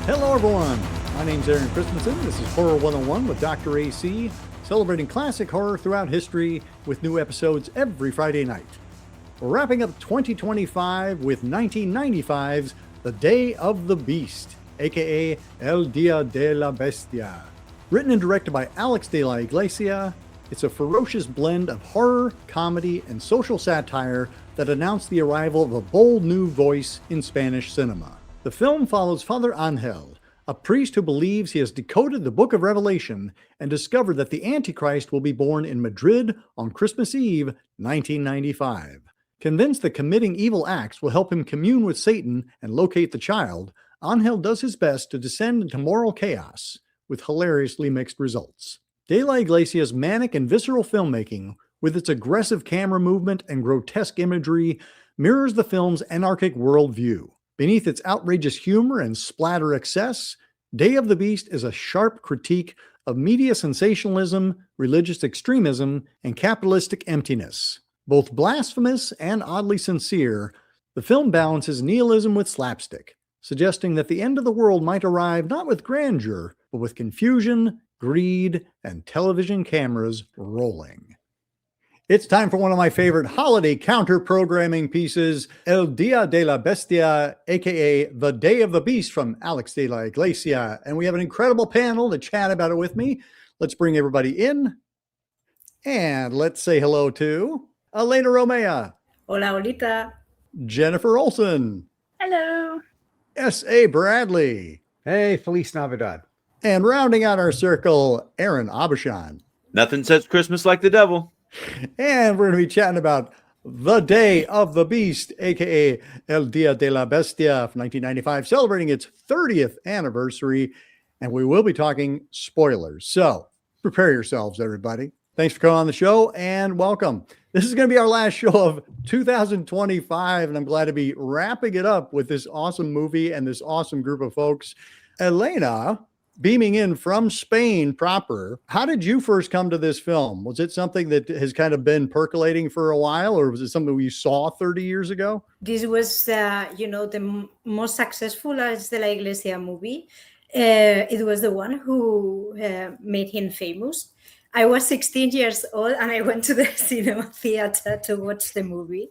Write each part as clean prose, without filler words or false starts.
Hello, everyone. My name's Aaron Christensen. This is Horror 101 with Dr. AC, celebrating classic horror throughout history with new episodes every Friday night. We're wrapping up 2025 with 1995's The Day of the Beast, aka El Dia de la Bestia. Written and directed by Alex de la Iglesia, it's a ferocious blend of horror, comedy, and social satire that announced the arrival of a bold new voice in Spanish cinema. The film follows Father Angel, a priest who believes he has decoded the Book of Revelation and discovered that the Antichrist will be born in Madrid on Christmas Eve, 1995. Convinced that committing evil acts will help him commune with Satan and locate the child, Angel does his best to descend into moral chaos, with hilariously mixed results. De la Iglesia's manic and visceral filmmaking, with its aggressive camera movement and grotesque imagery, mirrors the film's anarchic worldview. Beneath its outrageous humor and splatter excess, Day of the Beast is a sharp critique of media sensationalism, religious extremism, and capitalistic emptiness. Both blasphemous and oddly sincere, the film balances nihilism with slapstick, suggesting that the end of the world might arrive not with grandeur, but with confusion, greed, and television cameras rolling. It's time for one of my favorite holiday counter-programming pieces, El Dia de la Bestia, aka The Day of the Beast from Alex de la Iglesia. And we have an incredible panel to chat about it with me. Let's bring everybody in. And let's say hello to Elena Romea. Hola, Olita. Jennifer Olson. Hello. S.A. Bradley. Hey, Feliz Navidad. And rounding out our circle, Aaron Abishan. Nothing says Christmas like the devil. And we're going to be chatting about The Day of the Beast, aka El Dia de la Bestia from 1995, celebrating its 30th anniversary. And we will be talking spoilers. So prepare yourselves, everybody. Thanks for coming on the show and welcome. This is going to be our last show of 2025, and I'm glad to be wrapping it up with this awesome movie and this awesome group of folks. Elena, beaming in from Spain proper, how did you first come to this film? Was it something that has kind of been percolating for a while, or was it something you saw 30 years ago? This was, the most successful as de la Iglesia movie. It was the one who made him famous. I was 16 years old and I went to the cinema theater to watch the movie.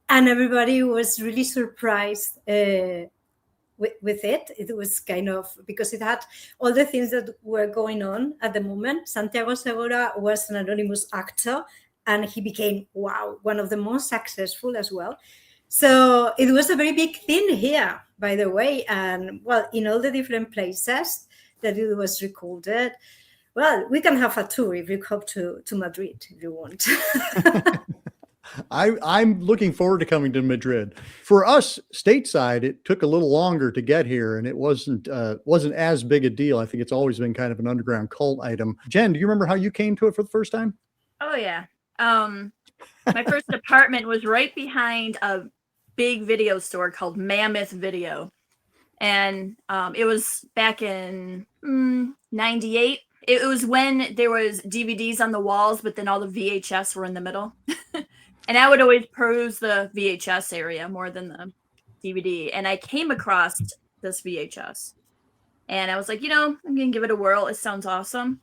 And everybody was really surprised with it. It was kind of, because it had all the things that were going on at the moment. Santiago Segura was an anonymous actor and he became, one of the most successful as well. So it was a very big thing here, by the way. And in all the different places that it was recorded. Well, we can have a tour if you come to Madrid, if you want. I'm looking forward to coming to Madrid. For us stateside, it took a little longer to get here, and it wasn't as big a deal. I think it's always been kind of an underground cult item. Jen, do you remember how you came to it for the first time? Oh, yeah. My first apartment was right behind a big video store called Mammoth Video. And it was back in 98. It was when there was DVDs on the walls, but then all the VHS were in the middle. And I would always peruse the VHS area more than the DVD. And I came across this VHS. And I was like, I'm going to give it a whirl. It sounds awesome.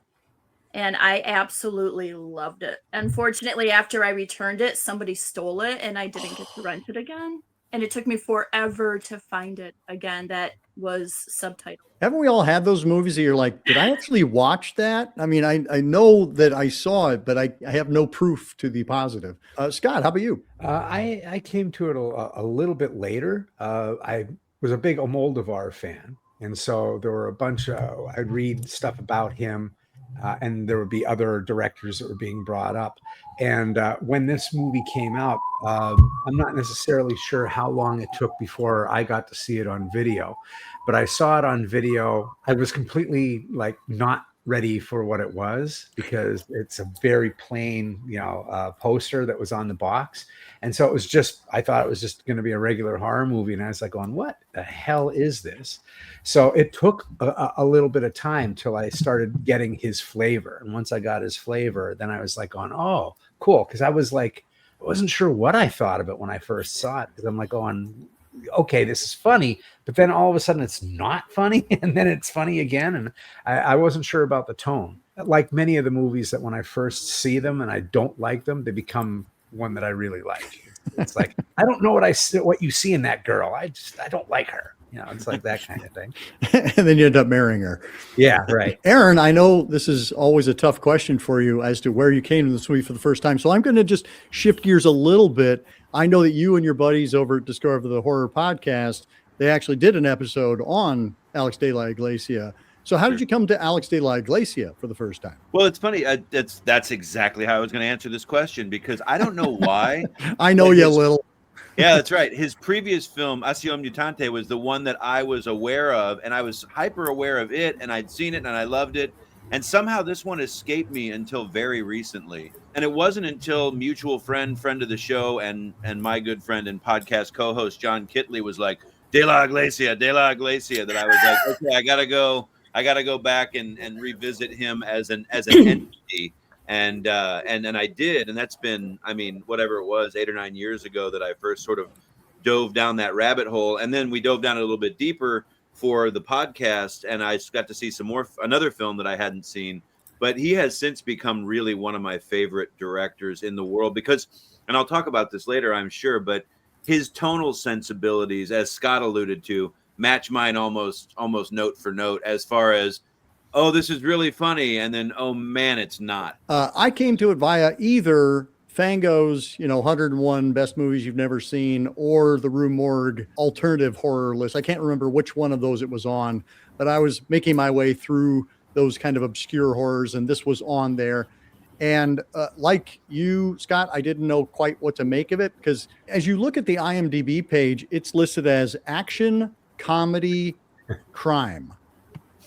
And I absolutely loved it. Unfortunately, after I returned it, somebody stole it and I didn't get to rent it again. And it took me forever to find it again. That was subtitled. Haven't we all had those movies that you're like, did I actually watch that? I mean, I know that I saw it, but I have no proof to the positive. Scott, how about you? I came to it a little bit later. I was a big Almodovar fan. And so there were a bunch of, I'd read stuff about him. And there would be other directors that were being brought up. And when this movie came out, I'm not necessarily sure how long it took before I got to see it on video, but I saw it on video. I was completely not ready for what it was because it's a very plain, poster that was on the box. And so it was just, I thought it was just going to be a regular horror movie. And I was like going, what the hell is this? So it took a little bit of time till I started getting his flavor. And once I got his flavor, then I was like going, oh, cool. Cause I was like, I wasn't sure what I thought of it when I first saw it. Cause I'm like going, okay, this is funny, but then all of a sudden it's not funny, and then it's funny again. And I wasn't sure about the tone. Like many of the movies that when I first see them and I don't like them, they become one that I really like. It's like, I don't know what you see in that girl. I don't like her. You know, it's like that kind of thing. And then you end up marrying her. Yeah, right. Aaron, I know this is always a tough question for you as to where you came to this movie for the first time. So I'm going to just shift gears a little bit. I know that you and your buddies over at Discover the Horror podcast, they actually did an episode on Alex de la Iglesia. So how did you come to Alex de la Iglesia for the first time? Well, it's funny. That's exactly how I was going to answer this question, because I don't know why. I know you a little. Yeah, that's right. His previous film, Acción Mutante, was the one that I was aware of, and I was hyper aware of it, and I'd seen it, and I loved it. And somehow this one escaped me until very recently. And it wasn't until mutual friend of the show, and my good friend and podcast co-host John Kitley was like, De la Iglesia, that I was like, okay, I gotta go back and revisit him as an entity. And I did, and that's been, I mean, whatever it was, 8 or 9 years ago that I first sort of dove down that rabbit hole, and then we dove down a little bit deeper for the podcast, and I got to see another film that I hadn't seen. But he has since become really one of my favorite directors in the world because, and I'll talk about this later, I'm sure, but his tonal sensibilities, as Scott alluded to, match mine almost note for note as far as, oh, this is really funny, and then, oh man, it's not. I came to it via either Fango's, 101 best movies you've never seen, or the Rue Morgue alternative horror list. I can't remember which one of those it was on, but I was making my way through those kind of obscure horrors, and this was on there. And like you, Scott, I didn't know quite what to make of it, because as you look at the IMDb page, it's listed as action, comedy, crime.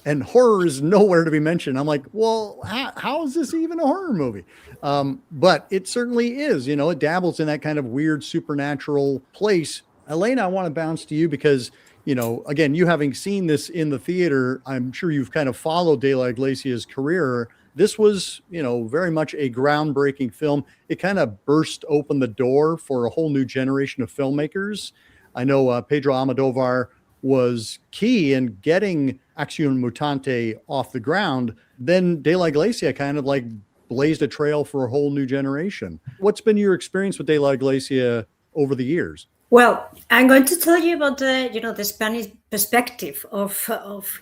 And horror is nowhere to be mentioned. I'm like, well, how is this even a horror movie? But it certainly is. It dabbles in that kind of weird supernatural place. Elena, I want to bounce to you because, again, you having seen this in the theater, I'm sure you've kind of followed De la Iglesia's career. This was, very much a groundbreaking film. It kind of burst open the door for a whole new generation of filmmakers. I know Pedro Almodovar was key in getting Acción Mutante off the ground. Then De la Iglesia kind of like blazed a trail for a whole new generation. What's been your experience with De la Iglesia over the years? Well, I'm going to tell you about the Spanish perspective of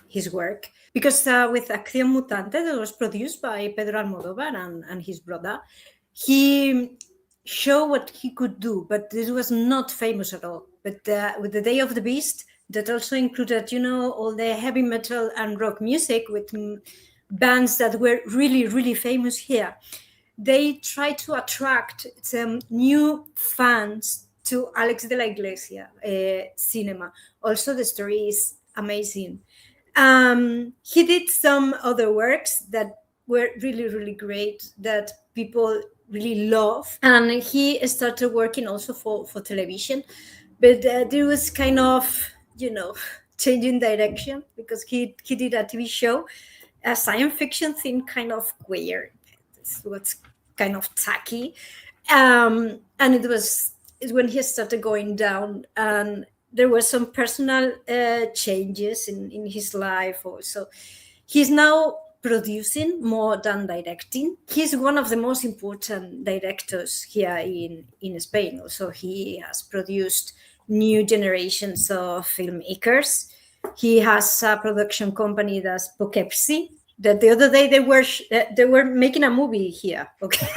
his work, because with Acción Mutante, that was produced by Pedro Almodóvar and his brother, he showed what he could do, but this was not famous at all. But with The Day of the Beast, that also included, all the heavy metal and rock music with bands that were really, really famous here. They tried to attract some new fans to Alex de la Iglesia cinema. Also, the story is amazing. He did some other works that were really, really great that people really love. And he started working also for television. But there was kind of, changing direction, because he did a TV show, a science fiction thing, kind of weird. It was kind of tacky. And it's when he started going down, and there were some personal changes in his life also. He's now producing more than directing. He's one of the most important directors here in Spain. Also, he has produced new generations of filmmakers. He has a production company that's Poughkeepsie, that the other day they were making a movie here. Okay.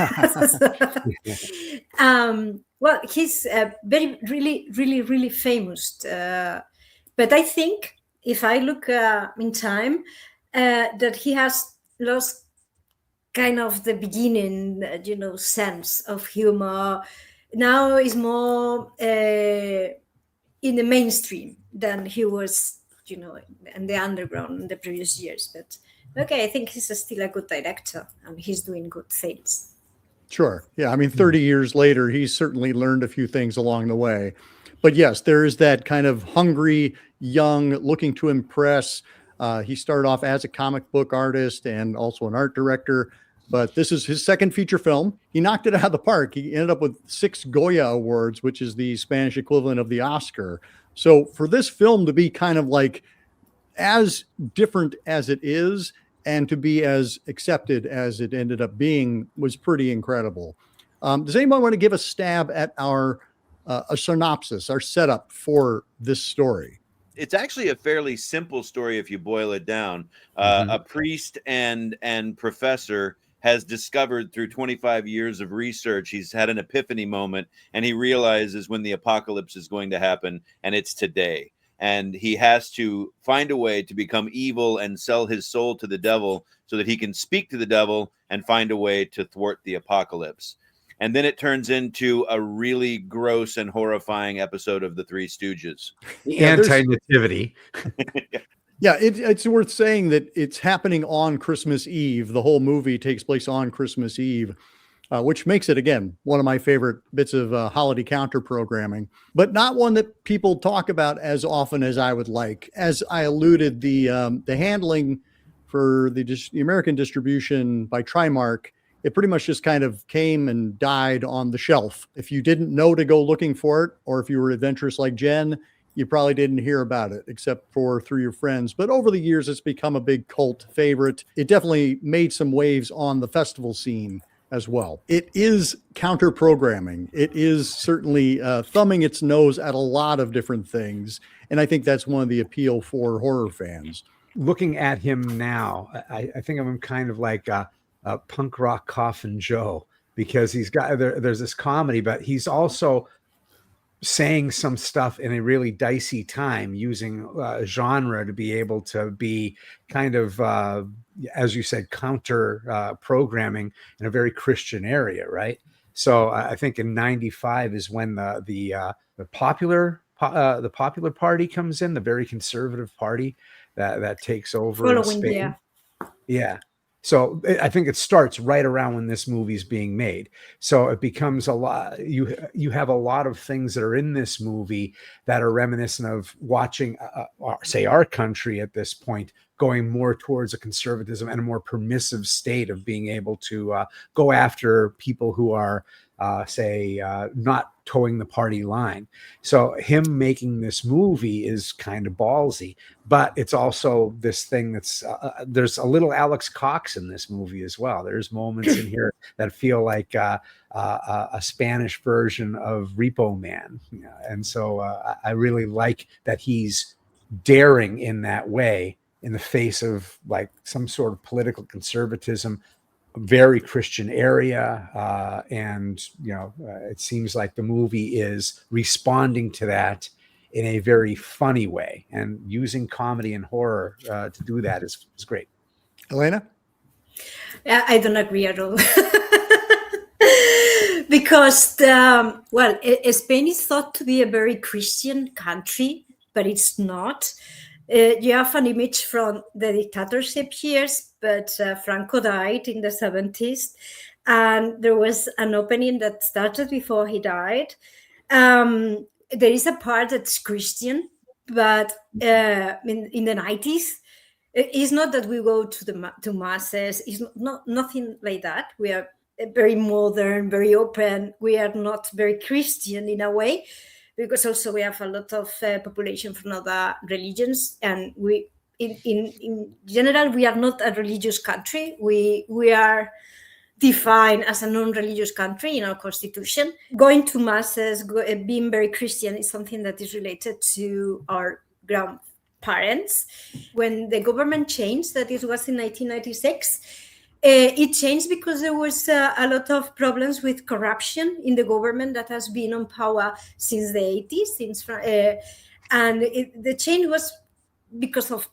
Well, he's very, really, really, really famous. But I think if I look in time, that he has lost kind of the beginning, sense of humor. Now is more in the mainstream than he was, in the underground in the previous years. But okay, I think he's still a good director and he's doing good things. Sure. Yeah. I mean, 30 years later, he's certainly learned a few things along the way. But yes, there is that kind of hungry, young, looking to impress. He started off as a comic book artist and also an art director. But this is his second feature film. He knocked it out of the park. He ended up with 6 Goya Awards, which is the Spanish equivalent of the Oscar. So for this film to be kind of like as different as it is and to be as accepted as it ended up being was pretty incredible. Does anyone want to give a stab at our a synopsis, our setup for this story? It's actually a fairly simple story if you boil it down. A priest and professor has discovered through 25 years of research, he's had an epiphany moment, and he realizes when the apocalypse is going to happen, and it's today. And he has to find a way to become evil and sell his soul to the devil so that he can speak to the devil and find a way to thwart the apocalypse. And then it turns into a really gross and horrifying episode of The Three Stooges. Anti-nativity. Yeah, it's worth saying that it's happening on Christmas Eve. The whole movie takes place on Christmas Eve, which makes it, again, one of my favorite bits of holiday counter programming, but not one that people talk about as often as I would like. As I alluded, the handling for the American distribution by Trimark, it pretty much just kind of came and died on the shelf. If you didn't know to go looking for it, or if you were adventurous like Jen, you probably didn't hear about it except for through your friends. But over the years, it's become a big cult favorite. It definitely made some waves on the festival scene as well. It is counter programming. It is certainly thumbing its nose at a lot of different things. And I think that's one of the appeal for horror fans. Looking at him now, I think of him kind of like a punk rock Coffin Joe, because he's got there's this comedy, but he's also saying some stuff in a really dicey time, using genre to be able to be kind of, as you said, counter programming in a very Christian area, right? So I think in '95 is when the popular party comes in, the very conservative party that takes over in Following, Spain. Yeah. So I think it starts right around when this movie's being made. So it becomes a lot. You have a lot of things that are in this movie that are reminiscent of watching, say, our country at this point going more towards a conservatism and a more permissive state of being able to go after people who are, not towing the party line. So him making this movie is kind of ballsy, but it's also this thing that's there's a little Alex Cox in this movie as well. There's moments in here that feel like a Spanish version of Repo Man. And so I really like that he's daring in that way in the face of like some sort of political conservatism, very Christian area, and it seems like the movie is responding to that in a very funny way, and using comedy and horror to do that is great. Elena? I don't agree at all. Because, Spain is thought to be a very Christian country, but it's not. You have an image from the dictatorship years, but Franco died in the 70s, and there was an opening that started before he died. There is a part that's Christian, but in the 90s, it's not that we go to masses. It's not nothing like that. We are very modern, very open. We are not very Christian in a way, because also we have a lot of population from other religions, and we, in general, we are not a religious country. We are defined as a non-religious country in our constitution. Going to masses, being very Christian is something that is related to our grandparents. When the government changed, that it was in 1996, it changed because there was a lot of problems with corruption in the government that has been on power since the 80s. The change was because of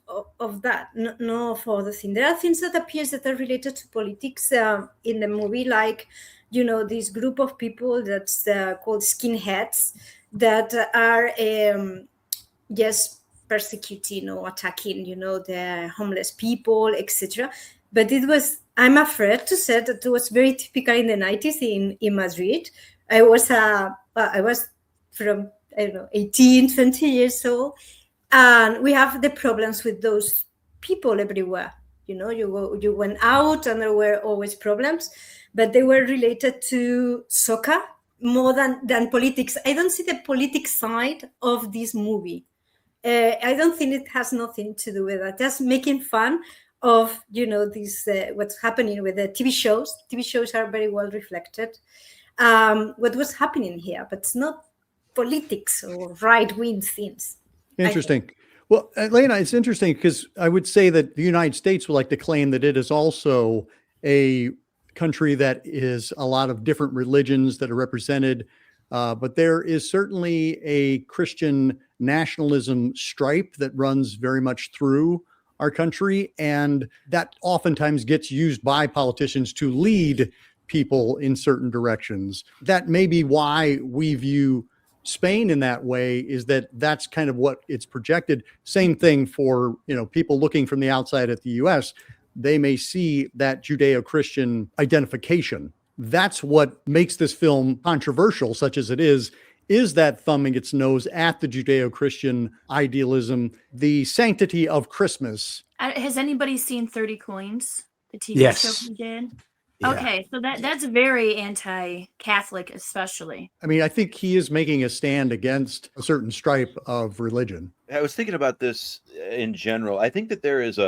that, no for the thing. There are things that appears that are related to politics in the movie, like, this group of people that's called skinheads that are just persecuting or attacking, the homeless people, etc. But I'm afraid to say that it was very typical in the 90s in Madrid. I was from, 18, 20 years old. And we have the problems with those people everywhere. You went out and there were always problems, but they were related to soccer more than politics. I don't see the politics side of this movie. I don't think it has nothing to do with that. Just making fun of, this what's happening with the TV shows. TV shows are very well reflected. What was happening here, but it's not politics or right-wing things. Interesting. Well, Elena, it's interesting because I would say that the United States would like to claim that it is also a country that is a lot of different religions that are represented. But there is certainly a Christian nationalism stripe that runs very much through our country. And that oftentimes gets used by politicians to lead people in certain directions. That may be why we view Spain in that way, is that that's kind of what it's projected. Same thing for, people looking from the outside at the US. They may see that Judeo-Christian identification. That's what makes this film controversial, such as it is that thumbing its nose at the Judeo-Christian idealism, the sanctity of Christmas. Has anybody seen 30 Coins? The TV Yes. show he did? Yeah. Okay, so that's very anti-Catholic, especially. I mean, I think he is making a stand against a certain stripe of religion. I was thinking about this in general. I think that there is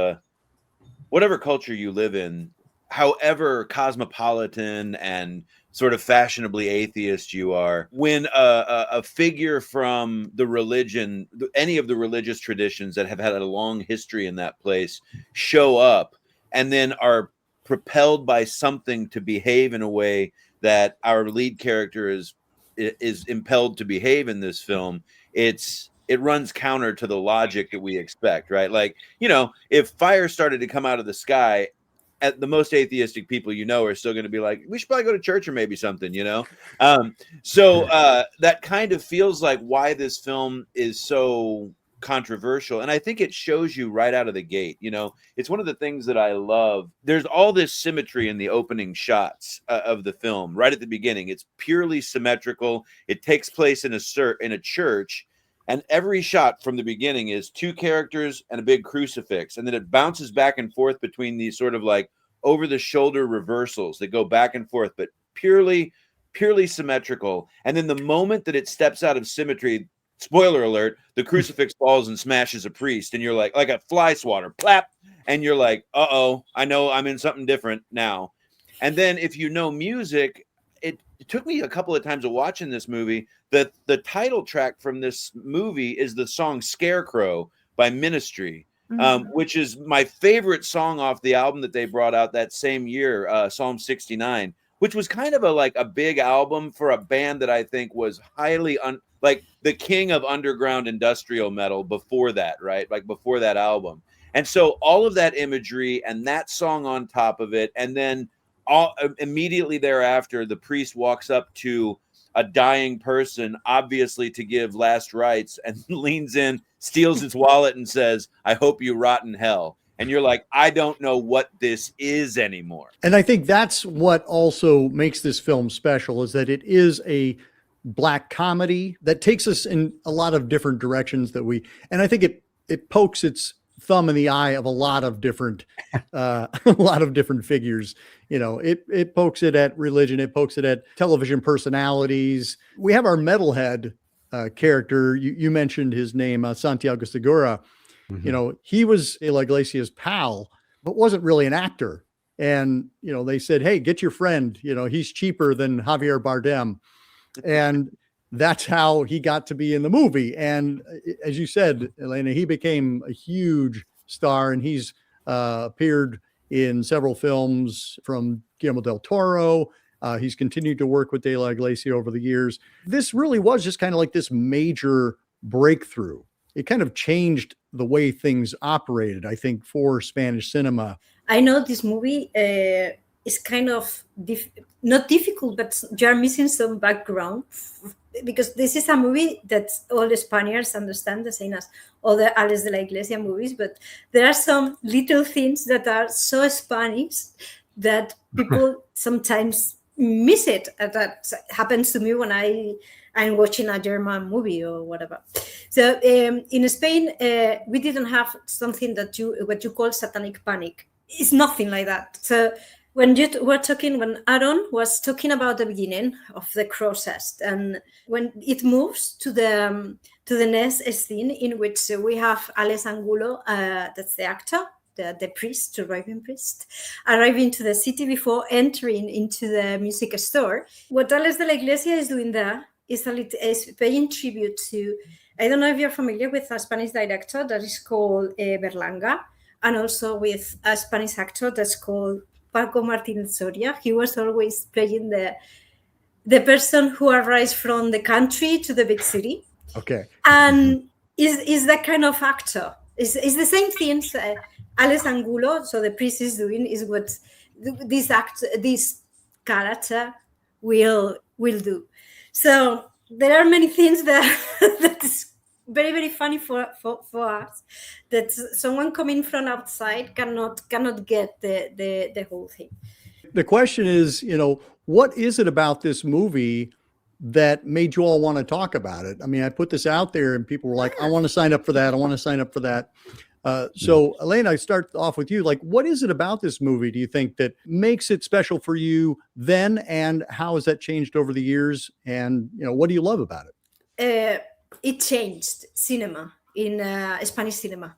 whatever culture you live in, however cosmopolitan and sort of fashionably atheist you are, when a figure from the religion, any of the religious traditions that have had a long history in that place, show up and then are propelled by something to behave in a way that our lead character is impelled to behave in this film, it runs counter to the logic that we expect, right? Like, if fire started to come out of the sky, the most atheistic people are still going to be like, we should probably go to church or maybe something, So that kind of feels like why this film is so controversial. And I think it shows you right out of the gate, it's one of the things that I love. There's all this symmetry in the opening shots of the film right at the beginning. It's purely symmetrical. It takes place in a church. And every shot from the beginning is two characters and a big crucifix. And then it bounces back and forth between these sort of like over the shoulder reversals that go back and forth, but purely symmetrical. And then the moment that it steps out of symmetry, spoiler alert, the crucifix falls and smashes a priest. And you're like a fly swatter, plap. And you're like, uh-oh, I know I'm in something different now. And then if you know music, it took me a couple of times of watching this movie. The title track from this movie is the song Scarecrow by Ministry, which is my favorite song off the album that they brought out that same year, Psalm 69, which was kind of a big album for a band that I think was highly like the king of underground industrial metal before that, right? Like before that album. And so all of that imagery and that song on top of it, and then immediately thereafter, the priest walks up to a dying person, obviously to give last rites, and leans in, steals his wallet, and says, "I hope you rot in hell." And you're like, I don't know what this is anymore. And I think that's what also makes this film special, is that it is a Black comedy that takes us in a lot of different directions and I think it pokes its thumb in the eye of a lot of different figures. It pokes it at religion. It pokes it at television personalities. We have our metalhead character. You mentioned his name, Santiago Segura. Mm-hmm. He was De La Iglesia's pal, but wasn't really an actor. And, they said, hey, get your friend, he's cheaper than Javier Bardem. And that's how he got to be in the movie. And as you said, Elena, he became a huge star, and he's appeared in several films from Guillermo del Toro. He's continued to work with De La Iglesia over the years. This really was just kind of like this major breakthrough. It kind of changed the way things operated, I think, for Spanish cinema. I know this movie is kind of not difficult, but you're missing some background, because this is a movie that all the Spaniards understand, the same as other Ales de la Iglesia movies, but there are some little things that are so Spanish that people sometimes miss it. That happens to me when I'm watching a German movie or whatever. So in Spain, we didn't have something that what you call satanic panic. It's nothing like that. So when when Aaron was talking about the beginning of the process, and when it moves to the next scene in which we have Alex Angulo, that's the actor, the priest, the Raven priest, arriving to the city before entering into the music store. What Alex de la Iglesia is doing there is paying tribute to, I don't know if you're familiar with a Spanish director that is called Berlanga, and also with a Spanish actor that's called Paco Martinez Soria. He was always playing the person who arrives from the country to the big city. Okay. And is that kind of actor. It's the same things Alex Angulo, so the priest, is doing, is what this character will do. So there are many things that is very, very funny for us, that someone coming from outside cannot get the whole thing. The question is, what is it about this movie that made you all want to talk about it? I mean, I put this out there and people were like, I want to sign up for that. I want to sign up for that. So Elaine, I start off with you. Like, what is it about this movie, do you think, that makes it special for you then? And how has that changed over the years? And, what do you love about it? It changed cinema in Spanish cinema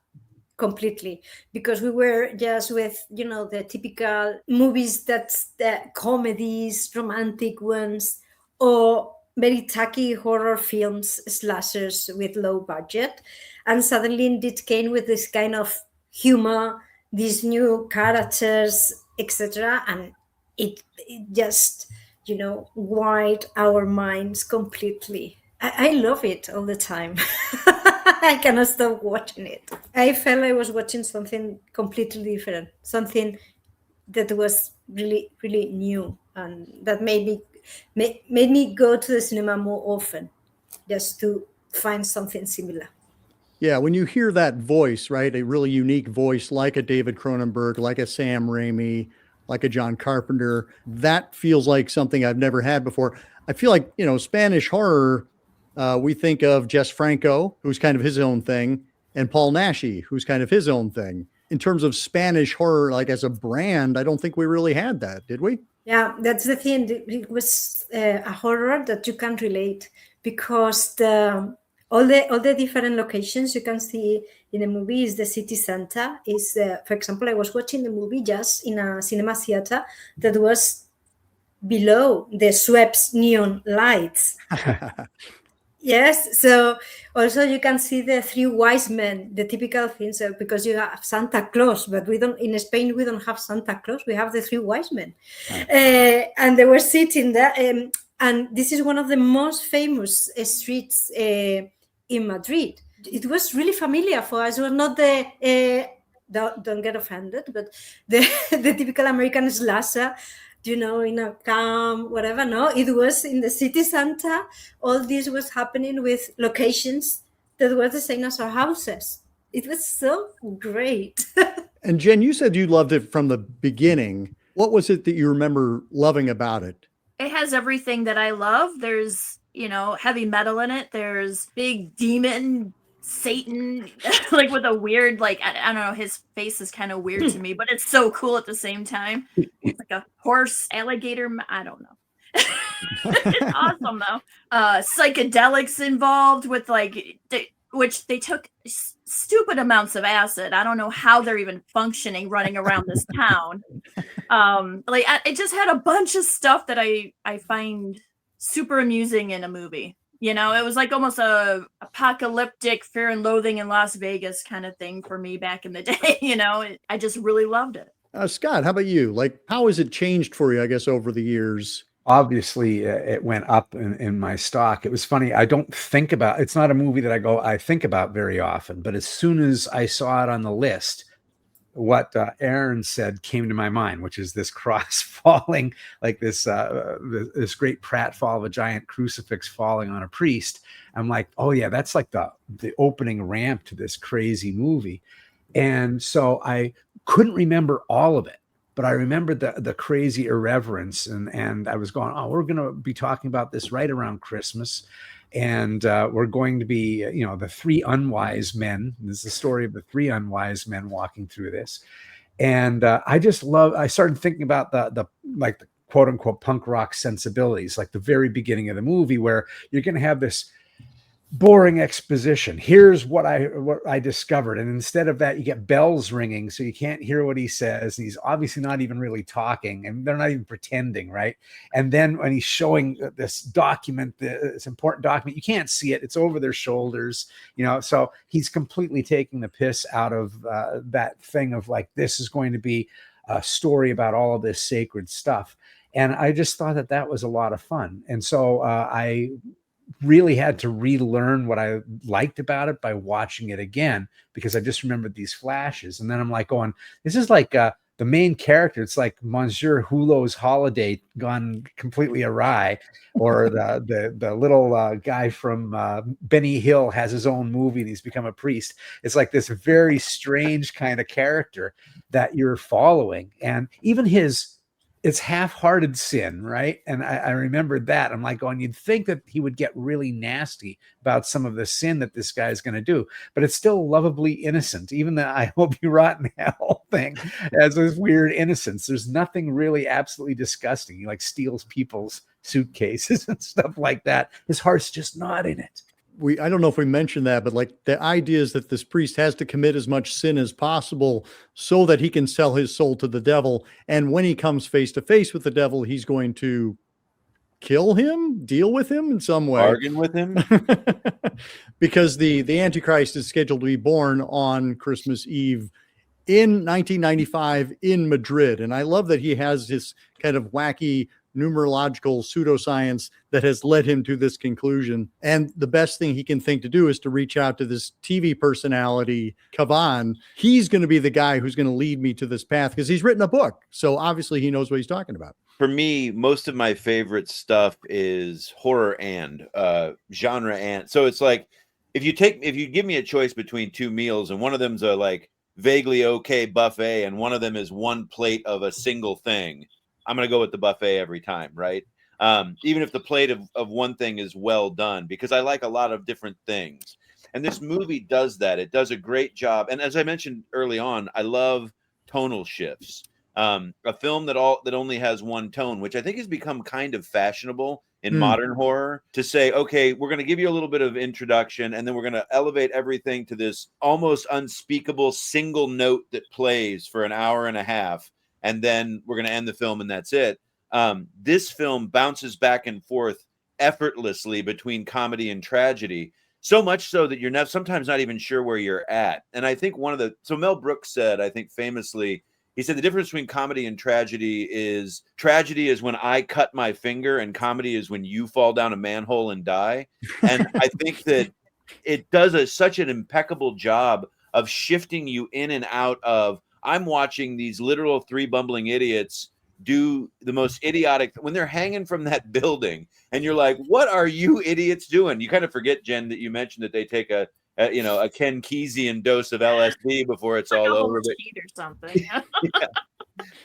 completely, because we were just with the typical movies, that's the comedies, romantic ones, or very tacky horror films, slashers with low budget, and suddenly it came with this kind of humor, these new characters, etc., and it just wired our minds completely. I love it all the time. I cannot stop watching it. I felt I was watching something completely different, something that was really, really new, and that made me go to the cinema more often, just to find something similar. Yeah, when you hear that voice, right, a really unique voice like a David Cronenberg, like a Sam Raimi, like a John Carpenter, that feels like something I've never had before. I feel like, Spanish horror, we think of Jess Franco, who's kind of his own thing, and Paul Naschy, who's kind of his own thing. In terms of Spanish horror, like as a brand, I don't think we really had that, did we? Yeah, that's the thing. It was a horror that you can relate, because all the different locations you can see in the movie is the city center. Is for example, I was watching the movie just in a cinema theater that was below the swept neon lights. Yes, so also you can see the three wise men, the typical things, because you have Santa Claus, but in Spain we don't have Santa Claus, we have the three wise men. And they were sitting there, and this is one of the most famous streets in Madrid. It was really familiar for us. It was not don't get offended, but the typical American slasher, in a camp, whatever. No, it was in the city center. All this was happening with locations that were the same as our houses. It was so great. And Jen, you said you loved it from the beginning. What was it that you remember loving about it? It has everything that I love. There's, heavy metal in it. There's big demon Satan, like with a weird, like, I don't know, his face is kind of weird to me, but it's so cool at the same time. It's like a horse, alligator, I don't know. It's awesome though. Psychedelics involved with which they took stupid amounts of acid. I don't know how they're even functioning running around this town. It just had a bunch of stuff that I find super amusing in a movie. It was like almost a apocalyptic Fear and Loathing in Las Vegas kind of thing for me back in the day. I just really loved it. Scott, how about you? Like, how has it changed for you, I guess, over the years? Obviously, it went up in my stock. It was funny. I don't think about, it's not a movie that I think about very often, but as soon as I saw it on the list, what Aaron said came to my mind, which is this cross falling, like this great pratfall of a giant crucifix falling on a priest. I'm like, oh yeah, that's like the opening ramp to this crazy movie. And so I couldn't remember all of it, but I remembered the crazy irreverence, and I was going, oh, we're going to be talking about this right around Christmas. And we're going to be, the three unwise men. This is the story of the three unwise men walking through this. And I started thinking about the like the quote unquote punk rock sensibilities, like the very beginning of the movie, where you're going to have this boring exposition. Here's what I discovered. And instead of that, you get bells ringing, so you can't hear what he says. And he's obviously not even really talking, and they're not even pretending, right? And then when he's showing this document, this important document, you can't see it. It's over their shoulders, so he's completely taking the piss out of that thing of like, this is going to be a story about all of this sacred stuff. And I just thought that was a lot of fun. And so I really had to relearn what I liked about it by watching it again, because I just remembered these flashes. And then I'm like going, this is like the main character. It's like Monsieur Hulot's holiday gone completely awry, or the little guy from Benny Hill has his own movie and he's become a priest. It's like this very strange kind of character that you're following. And even it's half-hearted sin, right? And I remembered that. I'm like going, you'd think that he would get really nasty about some of the sin that this guy is going to do, but it's still lovably innocent. Even the I hope you rot in hell thing has this weird innocence. There's nothing really absolutely disgusting. He like steals people's suitcases and stuff like that. His heart's just not in it. I don't know if we mentioned that, but like the idea is that this priest has to commit as much sin as possible so that he can sell his soul to the devil. And when he comes face to face with the devil, he's going to kill him, deal with him in some way. Bargain with him. Because the Antichrist is scheduled to be born on Christmas Eve in 1995 in Madrid. And I love that he has this kind of wacky numerological pseudoscience that has led him to this conclusion. And the best thing he can think to do is to reach out to this TV personality, Kavan. He's going to be the guy who's going to lead me to this path, because he's written a book. So obviously he knows what he's talking about. For me, most of my favorite stuff is horror and genre. And so it's like, if you give me a choice between two meals, and one of them's a like vaguely okay buffet, and one of them is one plate of a single thing, I'm going to go with the buffet every time, right? Even if the plate of one thing is well done, because I like a lot of different things. And this movie does that. It does a great job. And as I mentioned early on, I love tonal shifts. A film that only has one tone, which I think has become kind of fashionable in modern horror, to say, okay, we're going to give you a little bit of introduction, and then we're going to elevate everything to this almost unspeakable single note that plays for an hour and a half. And then we're going to end the film, and that's it. This film bounces back and forth effortlessly between comedy and tragedy, so much so that you're sometimes not even sure where you're at. And I think so Mel Brooks said, I think famously, he said the difference between comedy and tragedy is when I cut my finger, and comedy is when you fall down a manhole and die. And I think that it does such an impeccable job of shifting you in and out of, I'm watching these literal three bumbling idiots do the most idiotic when they're hanging from that building, and you're like, what are you idiots doing? You kind of forget, Jen, that you mentioned that they take a Ken Kesey dose of LSD before it's all over. Or something.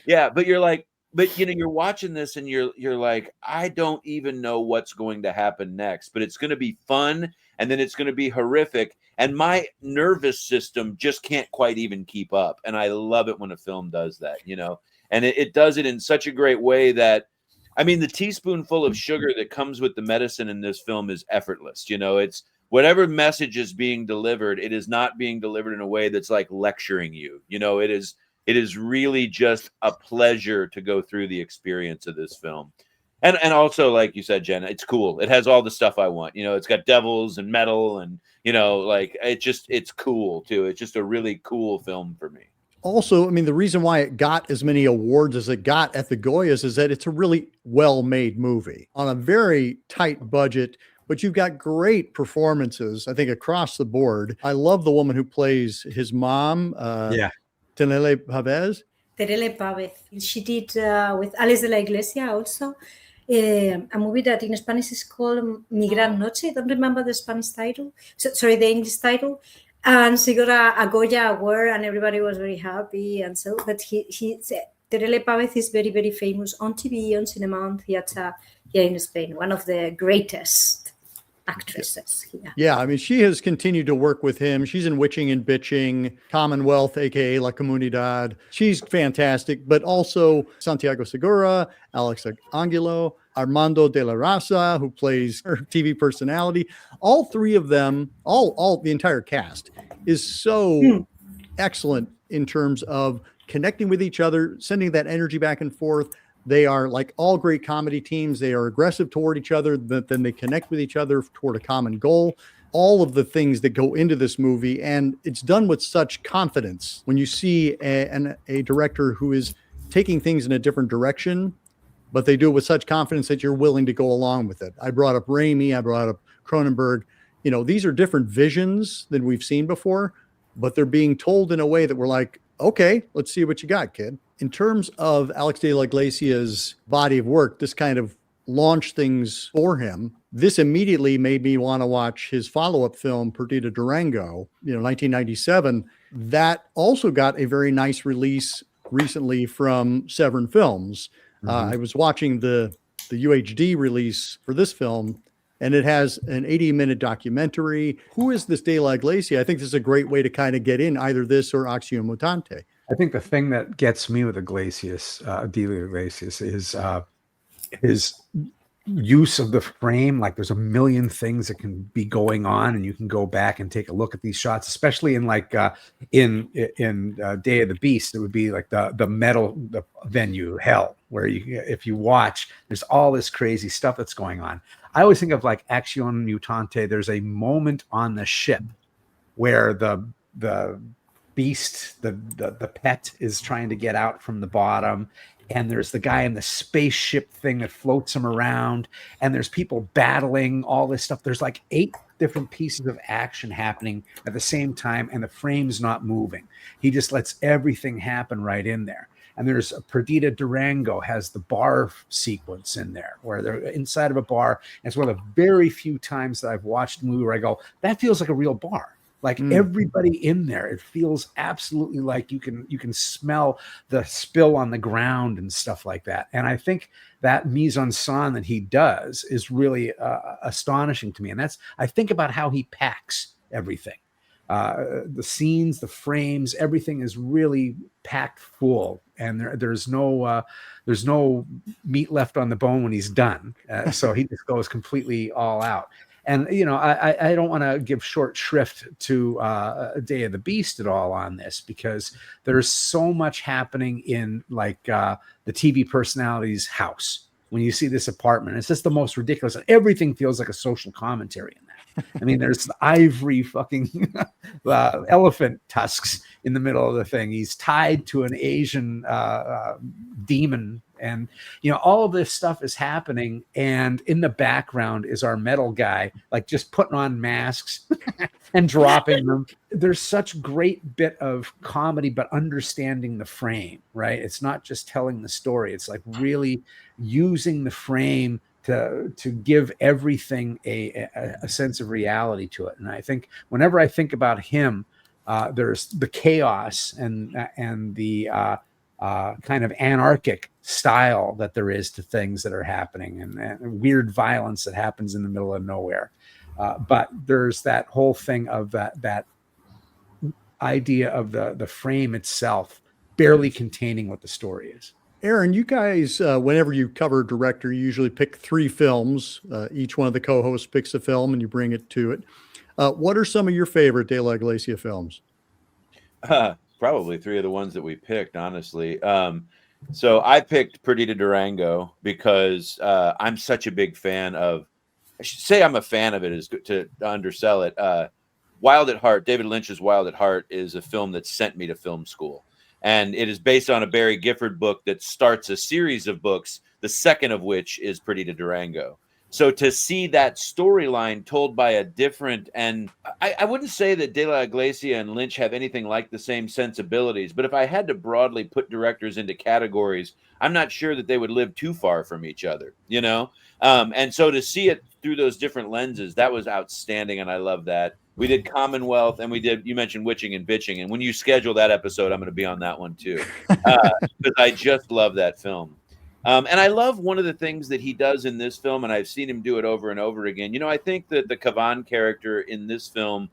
Yeah, but you're like, you're watching this and you're like, I don't even know what's going to happen next, but it's going to be fun, and then it's going to be horrific. And my nervous system just can't quite even keep up. And I love it when a film does that, and it does it in such a great way that, I mean, the teaspoonful of sugar that comes with the medicine in this film is effortless. It's whatever message is being delivered, it is not being delivered in a way that's like lecturing you. It is really just a pleasure to go through the experience of this film. And also, like you said, Jen, it's cool. It has all the stuff I want. It's got devils and metal, and it's cool too. It's just a really cool film for me. Also, I mean, the reason why it got as many awards as it got at the Goyas is that it's a really well-made movie on a very tight budget, but you've got great performances, I think, across the board. I love the woman who plays his mom, Tenele Pavez. Terele Pavez. She did with Alex de la Iglesia also a movie that in Spanish is called Mi Gran Noche. I don't remember the Spanish title. The English title. And she got a Goya award, and everybody was very happy. And so, but Terele Pavez is very, very famous on TV, on cinema, on theater here in Spain. One of the greatest. actresses. Yeah. Yeah, I mean, she has continued to work with him. She's in Witching and Bitching, Commonwealth, aka La Comunidad. She's fantastic, but also Santiago Segura, Alex Angulo, Armando de la Raza, who plays her TV personality. All three of them, all the entire cast is so excellent in terms of connecting with each other, sending that energy back and forth. They are like all great comedy teams. They are aggressive toward each other, but then they connect with each other toward a common goal. All of the things that go into this movie, and it's done with such confidence. When you see a director who is taking things in a different direction, but they do it with such confidence that you're willing to go along with it. I brought up Raimi, I brought up Cronenberg. You know, these are different visions than we've seen before, but they're being told in a way that we're like, okay, let's see what you got, kid. In terms of Alex de la Iglesia's body of work, this kind of launched things for him. This immediately made me want to watch his follow-up film, Perdita Durango, 1997. That also got a very nice release recently from Severin Films. I was watching the UHD release for this film, and it has an 80-minute documentary. Who is this De La Iglesia? I think this is a great way to kind of get in either this or Acción Mutante. I think the thing that gets me with Iglesias, De La Iglesias, is his use of the frame. Like there's a million things that can be going on, and you can go back and take a look at these shots, especially in like in Day of the Beast. It would be like the metal the venue hell, where if you watch, there's all this crazy stuff that's going on. I always think of like Acción Mutante. There's a moment on the ship where the beast, the pet, is trying to get out from the bottom, and there's the guy in the spaceship thing that floats him around, and there's people battling, all this stuff. There's like 8 different pieces of action happening at the same time, and the frame's not moving. He just lets everything happen right in there. And there's Perdita Durango has the bar sequence in there where they're inside of a bar. And it's one of the very few times that I've watched a movie where I go, that feels like a real bar. Like everybody in there, it feels absolutely like you can smell the spill on the ground and stuff like that. And I think that mise en scène that he does is really astonishing to me. And I think about how he packs everything. The scenes, the frames, everything is really packed full, and there's no meat left on the bone when he's done. So he just goes completely all out. And I don't want to give short shrift to Day of the Beast at all on this, because there's so much happening in like the TV personality's house. When you see this apartment, it's just the most ridiculous. Everything feels like a social commentary in that. I mean, there's ivory fucking elephant tusks in the middle of the thing. He's tied to an Asian demon. And, all of this stuff is happening. And in the background is our metal guy, like just putting on masks and dropping them. There's such great bit of comedy, but understanding the frame, right? It's not just telling the story. It's like really using the frame to give everything a sense of reality to it. And I think whenever I think about him, there's the chaos and the kind of anarchic style that there is to things that are happening, and weird violence that happens in the middle of nowhere. But there's that whole thing of that idea of the frame itself barely containing what the story is. Aaron, you guys, whenever you cover a director, you usually pick 3 films. Each one of the co-hosts picks a film and you bring it to it. What are some of your favorite De La Iglesia films? Probably 3 of the ones that we picked, honestly. So I picked Perdita Durango because I'm such a big fan of, I should say I'm a fan of it, is good to undersell it. Wild at Heart, David Lynch's Wild at Heart, is a film that sent me to film school. And it is based on a Barry Gifford book that starts a series of books, the second of which is Perdita Durango. So to see that storyline told by a different, and I wouldn't say that De La Iglesia and Lynch have anything like the same sensibilities, but if I had to broadly put directors into categories, I'm not sure that they would live too far from each other, And so to see it through those different lenses, that was outstanding, and I love that. We did Commonwealth, and you mentioned Witching and Bitching, and when you schedule that episode, I'm going to be on that one too, because I just love that film. And I love one of the things that he does in this film, and I've seen him do it over and over again. I think that the Kavan character in this film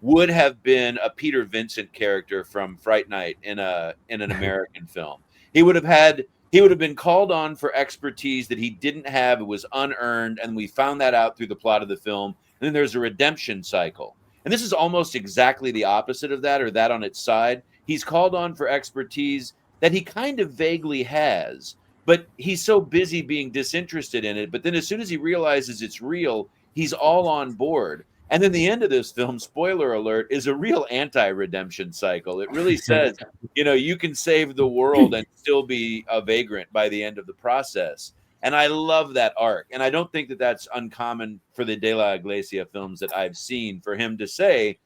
would have been a Peter Vincent character from Fright Night in an American film. He would have been called on for expertise that he didn't have. It was unearned, and we found that out through the plot of the film. And then there's a redemption cycle. And this is almost exactly the opposite of that, or that on its side. He's called on for expertise that he kind of vaguely has, but he's so busy being disinterested in it. But then as soon as he realizes it's real, he's all on board. And then the end of this film, spoiler alert, is a real anti-redemption cycle. It really says, you can save the world and still be a vagrant by the end of the process. And I love that arc. And I don't think that that's uncommon for the De La Iglesia films that I've seen, for him to say,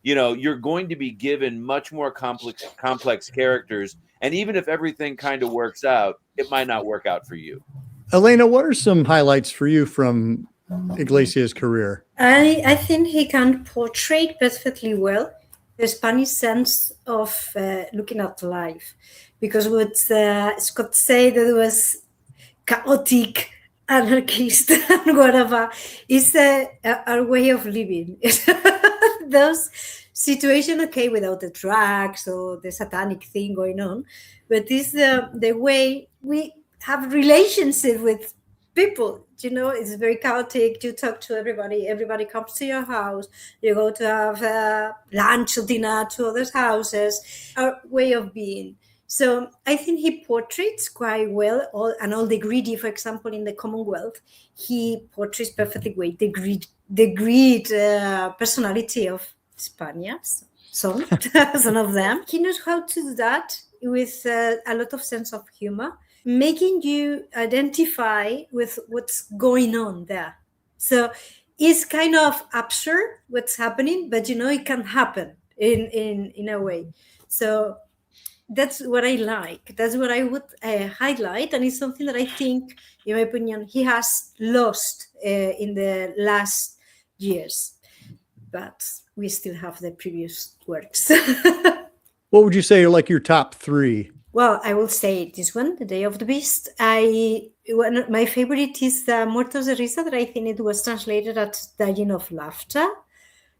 you're going to be given much more complex characters. And even if everything kind of works out, it might not work out for you. Elena, what are some highlights for you from Iglesias' career? I think he can portray perfectly well the Spanish sense of looking at life, because what Scott said, that it was chaotic, anarchist, and whatever, is our way of living. Those situations, okay, without the drugs or the satanic thing going on, but this the way we have relationship with people. It's very chaotic. You talk to everybody comes to your house, you go to have lunch or dinner to others' houses, our way of being. So I think he portrays quite well all the greedy, for example, in the Commonwealth, he portrays perfectly well the greed personality of Spaniards, some of them. He knows how to do that with a lot of sense of humor, making you identify with what's going on there. So it's kind of absurd what's happening, but it can happen in a way. So that's what I like. That's what I would highlight, and it's something that I think, in my opinion, he has lost in the last years. But we still have the previous works. What would you say are like your top three? Well, I will say this one, The Day of the Beast. My favorite is Muertos de Risa, that I think it was translated as Dying of Laughter.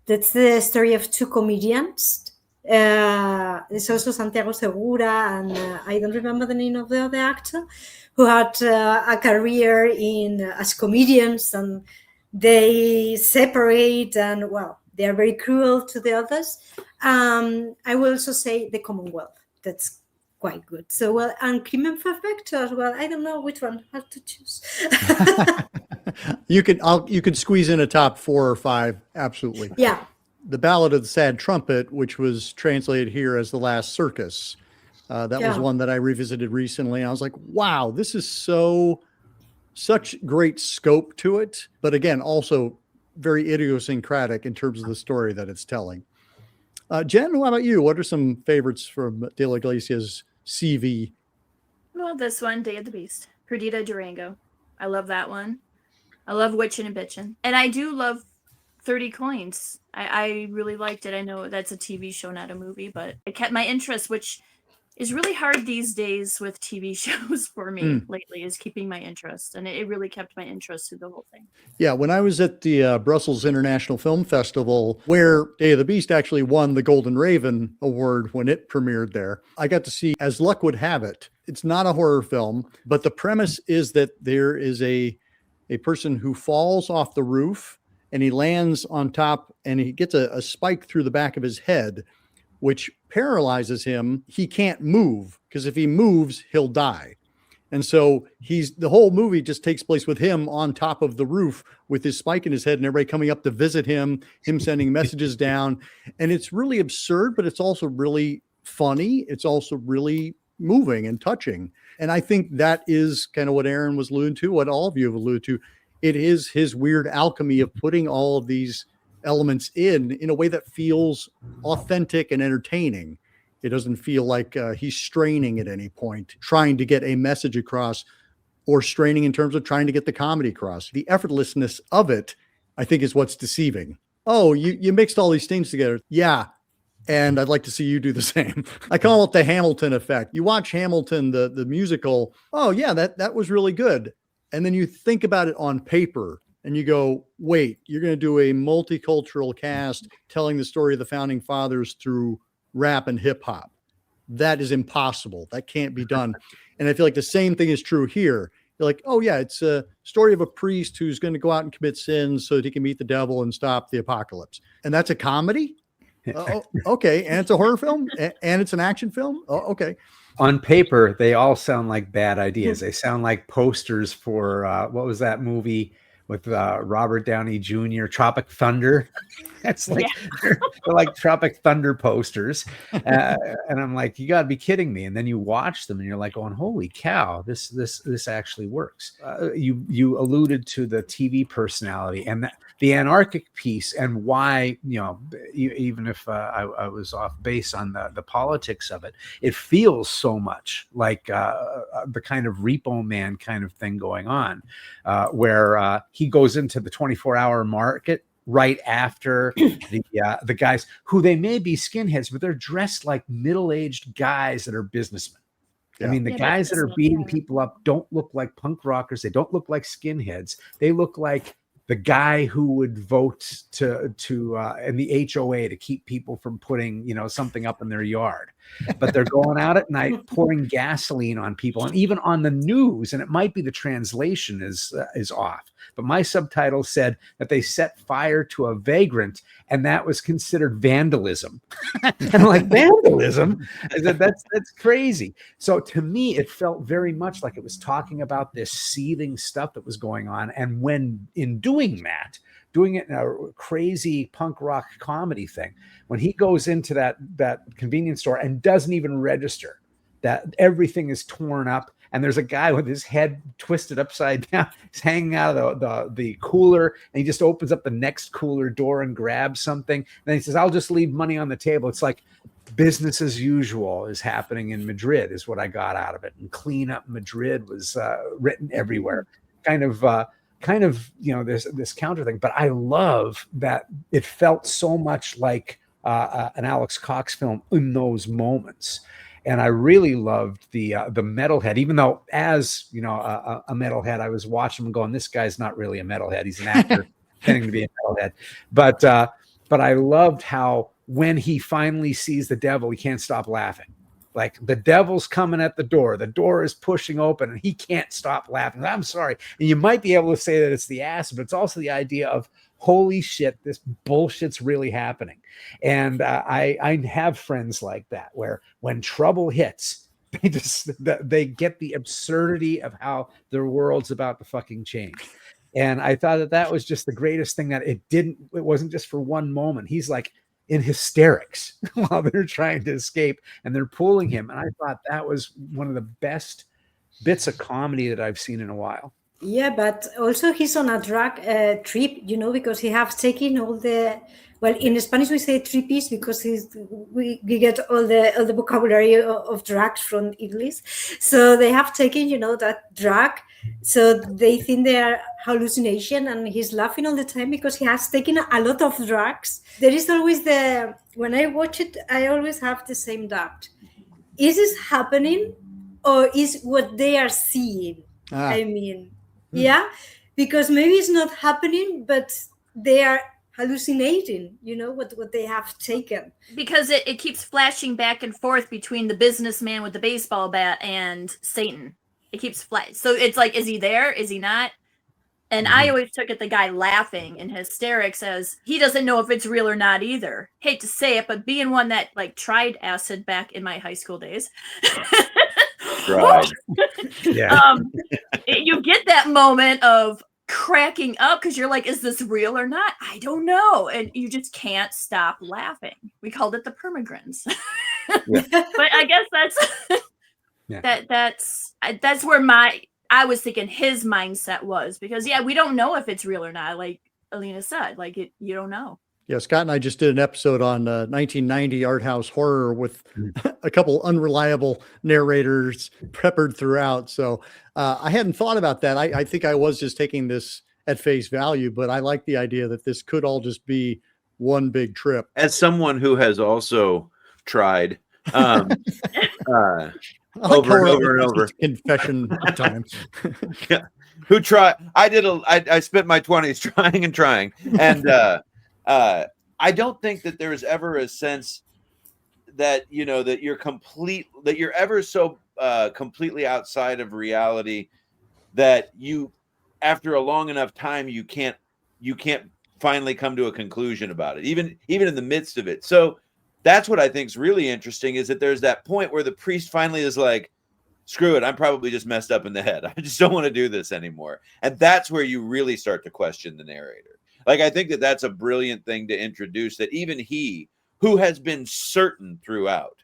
That's the story of two comedians. There's also Santiago Segura, and I don't remember the name of the other actor, who had a career as comedians, and they separate, and they are very cruel to the others. I will also say The Commonwealth. That's quite good. So, and Crimen Perfecto as well. I don't know which one. I have to choose. You could squeeze in a top 4 or 5. Absolutely. Yeah. The Ballad of the Sad Trumpet, which was translated here as The Last Circus. That was one that I revisited recently. I was like, wow, this is such great scope to it. But again, also very idiosyncratic in terms of the story that it's telling. Jen, how about you? What are some favorites from De La Iglesias' CV? Well, this one, Day of the Beast, Perdita Durango. I love that one. I love Witchin' and Bitchin'. And I do love 30 Coins. I really liked it. I know that's a TV show, not a movie, but it kept my interest, which is really hard these days with TV shows for me lately, is keeping my interest. And it really kept my interest through the whole thing. Yeah, when I was at the Brussels International Film Festival, where Day of the Beast actually won the Golden Raven Award when it premiered there, I got to see As Luck Would Have It. It's not a horror film, but the premise is that there is a person who falls off the roof, and he lands on top, and he gets a spike through the back of his head, which paralyzes him. He can't move, because if he moves, he'll die. And so the whole movie just takes place with him on top of the roof with his spike in his head, and everybody coming up to visit him sending messages down. And it's really absurd, but it's also really funny. It's also really moving and touching. And I think that is kind of what Aaron was alluding to, what all of you have alluded to. It is his weird alchemy of putting all of these elements in a way that feels authentic and entertaining. It doesn't feel like he's straining at any point, trying to get a message across, or straining in terms of trying to get the comedy across. The effortlessness of it, I think, is what's deceiving. Oh, you mixed all these things together. Yeah, And I'd like to see you do the same. I call it the Hamilton effect. You watch Hamilton, the musical. Oh yeah, that was really good. And then you think about it on paper and you go, wait, you're going to do a multicultural cast telling the story of the founding fathers through rap and hip hop. That is impossible. That can't be done. And I feel like the same thing is true here. You're like, oh yeah, it's a story of a priest who's going to go out and commit sins so that he can meet the devil and stop the apocalypse. And that's a comedy? Okay. And it's a horror film and it's an action film? Oh, okay. On paper, they all sound like bad ideas. They sound like posters for what was that movie with Robert Downey Jr., Tropic Thunder? It's like they're like Tropic Thunder posters, and I'm like, you got to be kidding me. And then you watch them, and you're like, going, holy cow, this actually works. You alluded to the TV personality and the anarchic piece, and why, even if I was off base on the politics of it, it feels so much like the kind of Repo Man kind of thing going on, where he goes into the 24-hour market right after the guys who they may be skinheads, but they're dressed like middle-aged guys that are businessmen. Yeah. I mean, the guys that are beating people up don't look like punk rockers. They don't look like skinheads. They look like the guy who would vote to in the HOA to keep people from putting, something up in their yard. But they're going out at night pouring gasoline on people, and even on the news. And it might be the translation is off, but my subtitle said that they set fire to a vagrant, and that was considered vandalism. And I'm like, vandalism? I said, that's crazy. So to me, it felt very much like it was talking about this seething stuff that was going on. And when in doing that, doing it in a crazy punk rock comedy thing, when he goes into that convenience store and doesn't even register that everything is torn up, and there's a guy with his head twisted upside down, he's hanging out of the cooler, and he just opens up the next cooler door and grabs something. And then he says, I'll just leave money on the table. It's like business as usual is happening in Madrid is what I got out of it. And Clean Up Madrid was written everywhere. Kind of, this counter thing. But I love that it felt so much like an Alex Cox film in those moments. And I really loved the metalhead, even though as a metalhead, I was watching him going, this guy's not really a metalhead. He's an actor pretending to be a metalhead. But I loved how when he finally sees the devil, he can't stop laughing. Like the devil's coming at the door is pushing open, and he can't stop laughing. I'm sorry. And you might be able to say that it's the acid, but it's also the idea of, holy shit, this bullshit's really happening. And I have friends like that, where when trouble hits, they get the absurdity of how their world's about to fucking change. And I thought that was just the greatest thing, that it wasn't just for one moment. He's like in hysterics while they're trying to escape, and they're pulling him. And I thought that was one of the best bits of comedy that I've seen in a while. Yeah, but also he's on a drug trip, because he has taken all the, well, in Spanish we say trippies, because we get all the vocabulary of drugs from English. So they have taken, that drug. So they think they are hallucination, and he's laughing all the time because he has taken a lot of drugs. There is always when I watch it, I always have the same doubt. Is this happening, or is what they are seeing? Yeah, because maybe it's not happening, but they are hallucinating, what they have taken. Because it keeps flashing back and forth between the businessman with the baseball bat and Satan. It keeps flashing. So it's like, is he there? Is he not? And I always took it the guy laughing in hysterics as he doesn't know if it's real or not either. Hate to say it, but being one that tried acid back in my high school days. Right. Yeah. You get that moment of cracking up because you're like, is this real or not? I don't know. And you just can't stop laughing. We called it the permagrins. Yeah. But I guess that's where I was thinking his mindset was, because we don't know if it's real or not. Like Alina said, you don't know. Yeah, Scott and I just did an episode on 1990 art house horror with a couple unreliable narrators peppered throughout. So I hadn't thought about that. I think I was just taking this at face value, but I like the idea that this could all just be one big trip. As someone who has also tried I like over and how over and it's over. just confession time. Yeah. Who try? I spent my 20s trying, and I don't think that there is ever a sense that that you're ever so completely outside of reality that you, after a long enough time, you can't finally come to a conclusion about it, even in the midst of it. So that's what I think is really interesting, is that there's that point where the priest finally is like, screw it, I'm probably just messed up in the head. I just don't want to do this anymore. And that's where you really start to question the narrator. Like, I think that that's a brilliant thing to introduce, that even he, who has been certain throughout,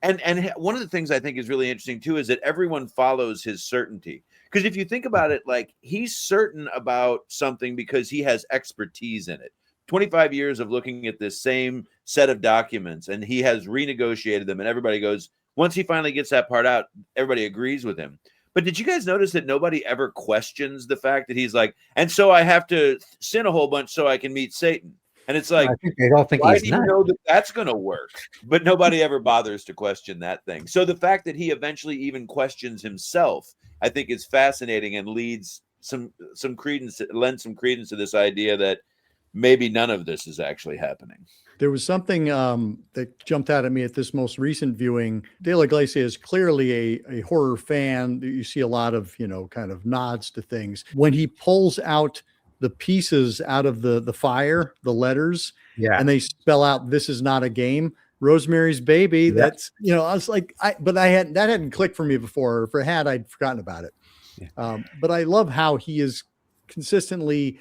and one of the things I think is really interesting too is that everyone follows his certainty. Because if you think about it, like, he's certain about something because he has expertise in it. 25 years of looking at this same set of documents, and he has renegotiated them, and everybody goes, once he finally gets that part out, everybody agrees with him. But did you guys notice that nobody ever questions the fact that he's like, and so I have to sin a whole bunch so I can meet Satan? And it's like, I think they all think why he's do you nuts. know that that's going to work? But nobody ever bothers to question that thing. So the fact that he eventually even questions himself, I think, is fascinating and leads some credence, lends some credence to this idea that maybe none of this is actually happening. There was something that jumped out at me at this most recent viewing. De La Iglesia is clearly a horror fan. You see a lot of, kind of nods to things. When he pulls out the pieces out of the fire, the letters, Yeah. and they spell out, "This is not a game." Rosemary's Baby. Yeah. That's, I was like, that hadn't clicked for me before. If it had, I'd forgotten about it. Yeah. But I love how he is consistently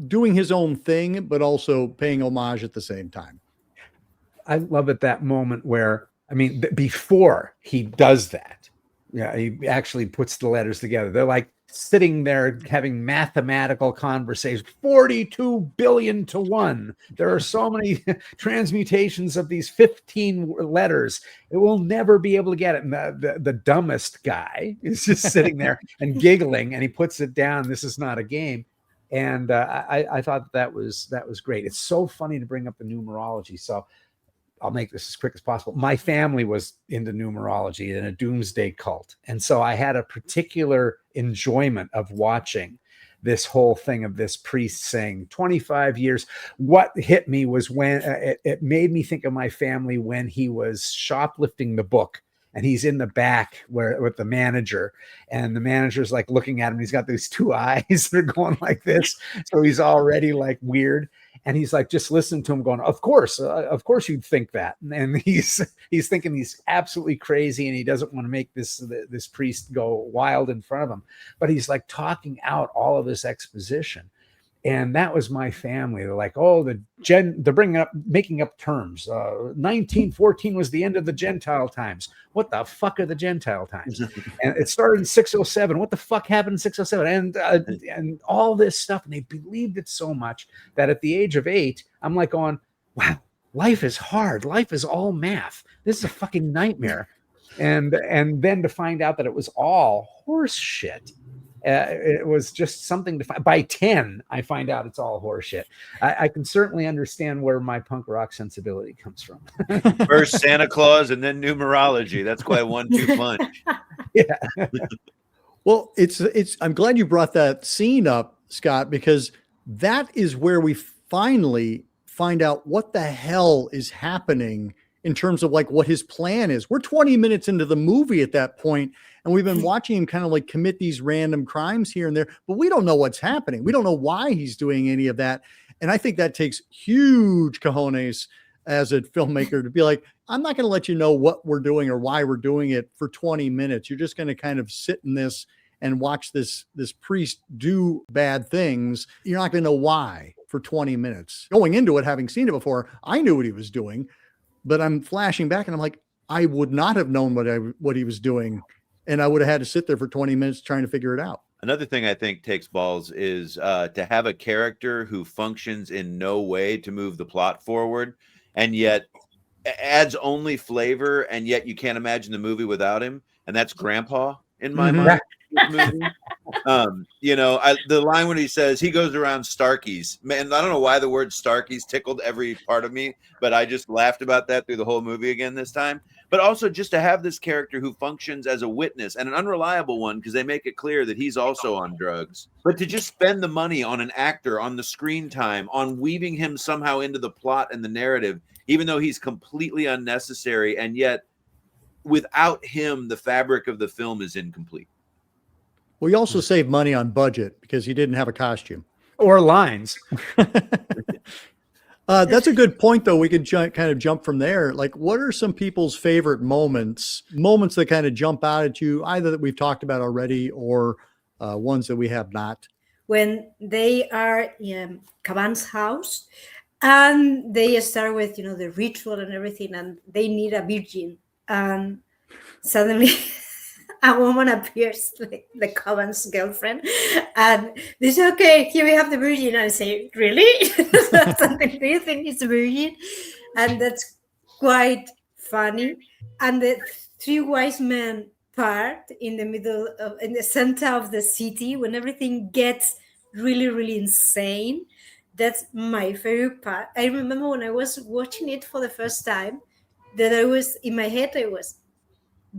doing his own thing, but also paying homage at the same time. I love at that moment where, before he does that, he actually puts the letters together. They're like sitting there having mathematical conversations, 42 billion to 1. There are so many transmutations of these 15 letters. It will never be able to get it. And the dumbest guy is just sitting there and giggling, and he puts it down. This is not a game. And I thought that was great. It's so funny to bring up the numerology. So I'll make this as quick as possible. My family was into numerology in a doomsday cult. And so I had a particular enjoyment of watching this whole thing of this priest saying 25 years. What hit me was when it made me think of my family when he was shoplifting the book. And he's in the back with the manager, and the manager's like looking at him. He's got these two eyes that are going like this. So he's already like weird. And he's like, just listen to him going, of course you'd think that. And he's thinking he's absolutely crazy, and he doesn't want to make this priest go wild in front of him. But he's like talking out all of this exposition. And that was my family. They're like, oh, they're making up terms. 1914 was the end of the Gentile times. What the fuck are the Gentile times? And it started in 607. What the fuck happened in 607? And all this stuff. And they believed it so much that at the age of 8, I'm like going, wow, life is hard. Life is all math. This is a fucking nightmare. And then to find out that it was all horse shit. It was just something to find. By 10, I find out it's all horseshit. I can certainly understand where my punk rock sensibility comes from. First Santa Claus and then numerology. That's quite a 1-2 punch. Yeah. Well, I'm glad you brought that scene up, Scott, because that is where we finally find out what the hell is happening in terms of like what his plan is. We're 20 minutes into the movie at that point, and we've been watching him kind of like commit these random crimes here and there, but we don't know what's happening. We don't know why he's doing any of that. And I think that takes huge cojones as a filmmaker to be like, I'm not going to let you know what we're doing or why we're doing it for 20 minutes. You're just going to kind of sit in this and watch this priest do bad things. You're not going to know why for 20 minutes. Going into it, having seen it before, I knew what he was doing, but I'm flashing back and I'm like, I would not have known what he was doing. And I would have had to sit there for 20 minutes trying to figure it out. Another thing I think takes balls is to have a character who functions in no way to move the plot forward, and yet adds only flavor, and yet you can't imagine the movie without him. And that's Grandpa in my mind. this movie. The line when he says he goes around Starkies, man, I don't know why the word Starkies tickled every part of me, but I just laughed about that through the whole movie again this time. But also just to have this character who functions as a witness, and an unreliable one, because they make it clear that he's also on drugs, but to just spend the money on an actor, on the screen time, on weaving him somehow into the plot and the narrative, even though he's completely unnecessary, and yet without him the fabric of the film is incomplete. Well, you also save money on budget because you didn't have a costume or lines. That's a good point, though. We could kind of jump from there. Like, what are some people's favorite moments that kind of jump out at you, either that we've talked about already or ones that we have not? When they are in Caban's house and they start with, the ritual and everything, and they need a virgin, and suddenly a woman appears, like the Caban's girlfriend, and they say, okay, here we have the virgin. And I say, really? Something, do you think it's a virgin? And that's quite funny. And the three wise men part in the center of the city, when everything gets really, really insane, that's my favorite part. I remember when I was watching it for the first time, that I was, in my head,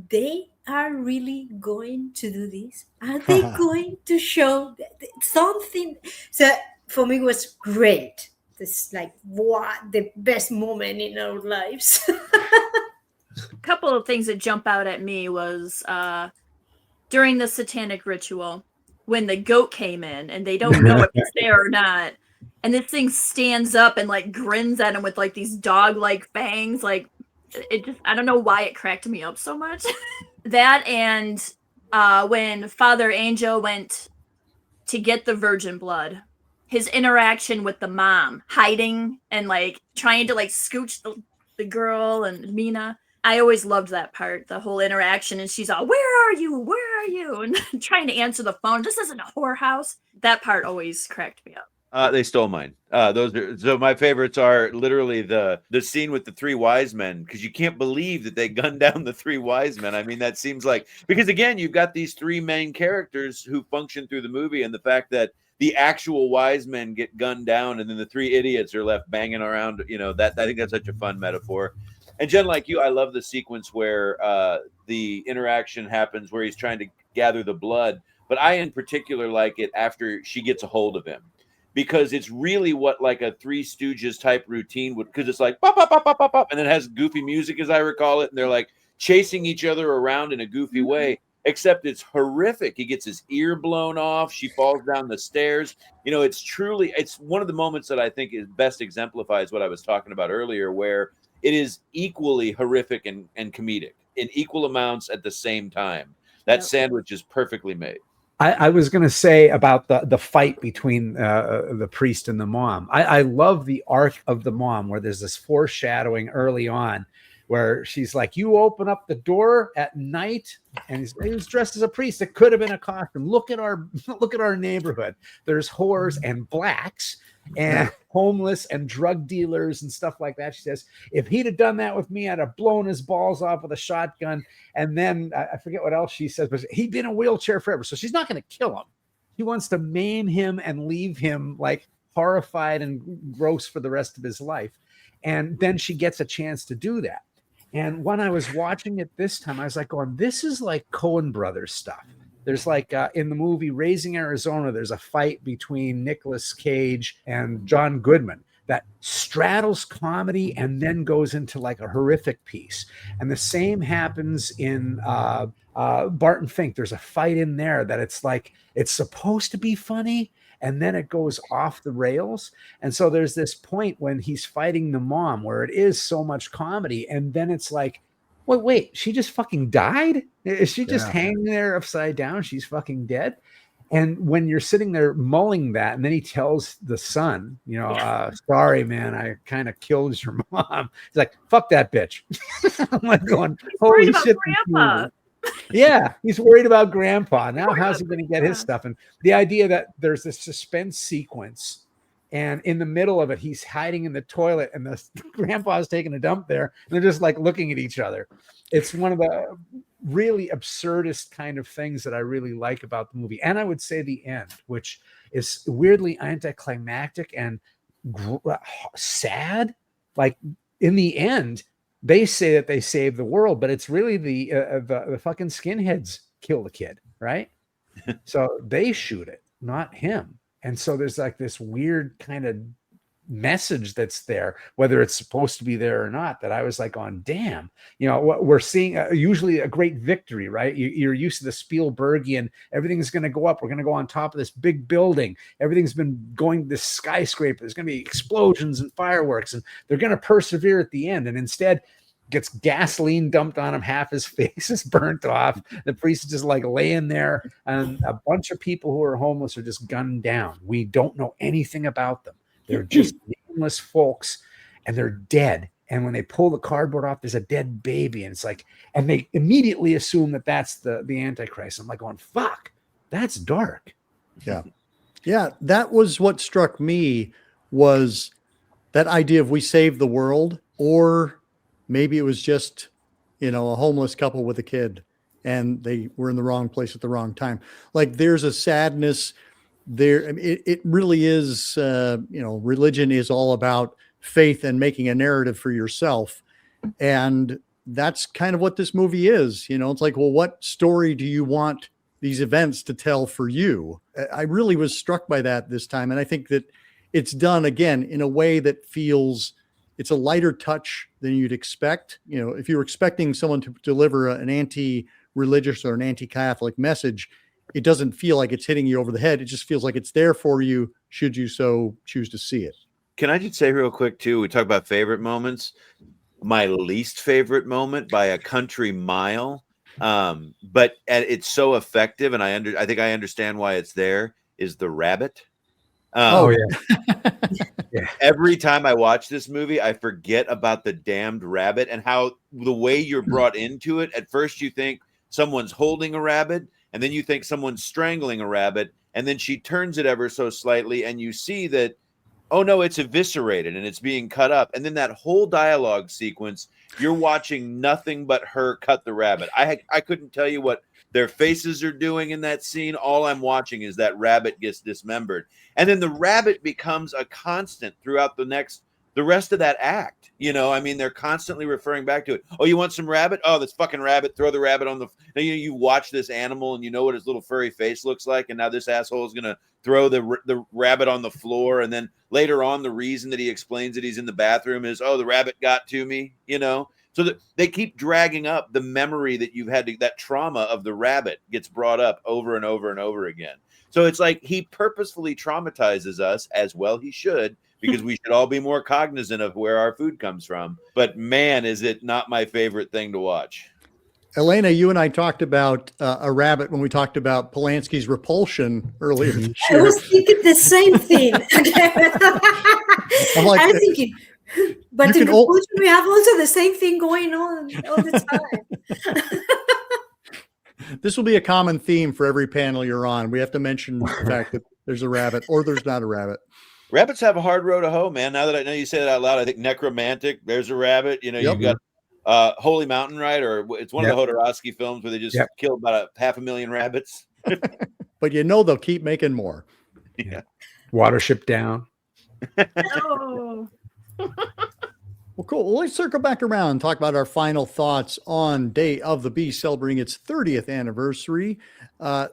they are really going to do this? Are they going to show something? So for me, it was great. This is like, what, the best moment in our lives. A couple of things that jump out at me was during the Satanic ritual, when the goat came in and they don't know if it's there or not, and this thing stands up and like grins at him with like these dog-like fangs, like it just, I don't know why it cracked me up so much. That, and when Father Angel went to get the virgin blood, his interaction with the mom, hiding and like trying to like scooch the girl and Mina. I always loved that part, the whole interaction. And she's all, where are you? Where are you? And trying to answer the phone. This isn't a whorehouse. That part always cracked me up. They stole mine. So my favorites are literally the scene with the three wise men, because you can't believe that they gunned down the three wise men. I mean, that seems like, because again, you've got these three main characters who function through the movie, and the fact that the actual wise men get gunned down and then the three idiots are left banging around, that I think that's such a fun metaphor. And Jen, like you, I love the sequence where the interaction happens where he's trying to gather the blood, but I in particular like it after she gets a hold of him, because it's really what like a Three Stooges type routine would, because it's like pop, pop, pop, pop, pop, pop, and it has goofy music, as I recall it, and they're like chasing each other around in a goofy way, except it's horrific. He gets his ear blown off. She falls down the stairs. It's one of the moments that I think is best exemplifies what I was talking about earlier, where it is equally horrific and comedic in equal amounts at the same time. That sandwich is perfectly made. I was going to say about the fight between the priest and the mom. I love the arc of the mom, where there's this foreshadowing early on where she's like, you open up the door at night, and he was dressed as a priest. It could have been a costume. Look at our neighborhood. There's whores and blacks and homeless and drug dealers and stuff like that. She says, if he'd have done that with me, I'd have blown his balls off with a shotgun. And then I forget what else she says, but he'd be in a wheelchair forever. So she's not going to kill him. She wants to maim him and leave him like horrified and gross for the rest of his life. And then she gets a chance to do that. And when I was watching it this time, I was like going, this is like Coen Brothers stuff. There's like in the movie Raising Arizona, there's a fight between Nicolas Cage and John Goodman that straddles comedy and then goes into like a horrific piece. And the same happens in Barton Fink. There's a fight in there that it's like, it's supposed to be funny, and then it goes off the rails. And so there's this point when he's fighting the mom where it is so much comedy, and then it's like, wait, she just fucking died? Is she just hanging there upside down? She's fucking dead? And when you're sitting there mulling that, and then he tells the son, sorry, man, I kind of killed your mom. He's like, fuck that bitch. I'm like going, holy shit. Grandpa. Yeah, he's worried about grandpa. Now how's he going to get his stuff? And the idea that there's this suspense sequence, and in the middle of it, he's hiding in the toilet, and the grandpa's taking a dump there, and they're just like looking at each other. It's one of the really absurdist kind of things that I really like about the movie. And I would say the end, which is weirdly anticlimactic and sad. Like in the end, they say that they saved the world, but it's really the fucking skinheads kill the kid, right? So they shoot it, not him. And so there's like this weird kind of message that's there, whether it's supposed to be there or not, that I was like, on damn, what we're seeing, usually a great victory, right? You're used to the Spielbergian, everything's going to go up, we're going to go on top of this big building, everything's been going this skyscraper, there's going to be explosions and fireworks, and they're going to persevere at the end. And instead gets gasoline dumped on him, half his face is burnt off, the priest is just like laying there, and a bunch of people who are homeless are just gunned down. We don't know anything about them. They're just nameless folks, and they're dead. And when they pull the cardboard off, there's a dead baby. And it's like, and they immediately assume that that's the Antichrist. I'm like going, fuck, that's dark. Yeah. Yeah. That was what struck me, was that idea of we saved the world, or maybe it was just, a homeless couple with a kid and they were in the wrong place at the wrong time. Like there's a sadness there. I mean, it really is, religion is all about faith and making a narrative for yourself. And that's kind of what this movie is. It's like, well, what story do you want these events to tell for you? I really was struck by that this time. And I think that it's done again in a way that feels, it's a lighter touch than you'd expect. If you were expecting someone to deliver an anti-religious or an anti-Catholic message, it doesn't feel like it's hitting you over the head. It just feels like it's there for you, should you so choose to see it. Can I just say real quick too, we talk about favorite moments. My least favorite moment by a country mile, but it's so effective, and I think I understand why it's there, is the rabbit. Yeah. Every time I watch this movie, I forget about the damned rabbit and how the way you're brought into it. At first you think someone's holding a rabbit, and then you think someone's strangling a rabbit, and then she turns it ever so slightly, and you see that, oh no, it's eviscerated and it's being cut up. And then that whole dialogue sequence, you're watching nothing but her cut the rabbit. I couldn't tell you what their faces are doing in that scene. All I'm watching is that rabbit gets dismembered. And then the rabbit becomes a constant throughout the rest of that act. They're constantly referring back to it. Oh, you want some rabbit? Oh, this fucking rabbit. Throw the rabbit on the. You watch this animal and you know what his little furry face looks like, and now this asshole is gonna throw the rabbit on the floor. And then later on, the reason that he explains that he's in the bathroom is, oh, the rabbit got to me. So that they keep dragging up the memory that you've had, that trauma of the rabbit gets brought up over and over and over again. So it's like he purposefully traumatizes us, as well he should, because we should all be more cognizant of where our food comes from. But man, is it not my favorite thing to watch. Elena, you and I talked about a rabbit when we talked about Polanski's Repulsion earlier this year. I was thinking the same thing. I'm thinking, but in Repulsion, we have also the same thing going on all the time. This will be a common theme for every panel you're on. We have to mention the fact that there's a rabbit or there's not a rabbit. Rabbits have a hard road to hoe, man. Now that I know you say that out loud, I think Necromantic, there's a rabbit. You've got Holy Mountain, right? Or it's one of the Jodorowsky films where they just killed about 500,000 rabbits. But they'll keep making more. Yeah. Watership Down. Oh. Well, cool. Well, let's circle back around and talk about our final thoughts on Day of the Beast, celebrating its 30th anniversary.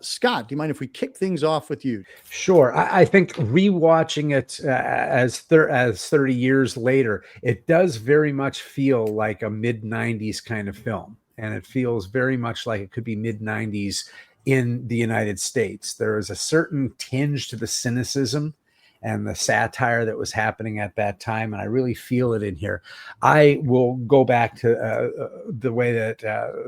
Scott, do you mind if we kick things off with you? Sure. I think rewatching it as 30 years later, it does very much feel like a mid-90s kind of film. And it feels very much like it could be mid-90s in the United States. There is a certain tinge to the cynicism and the satire that was happening at that time. And I really feel it in here. I will go back to the way that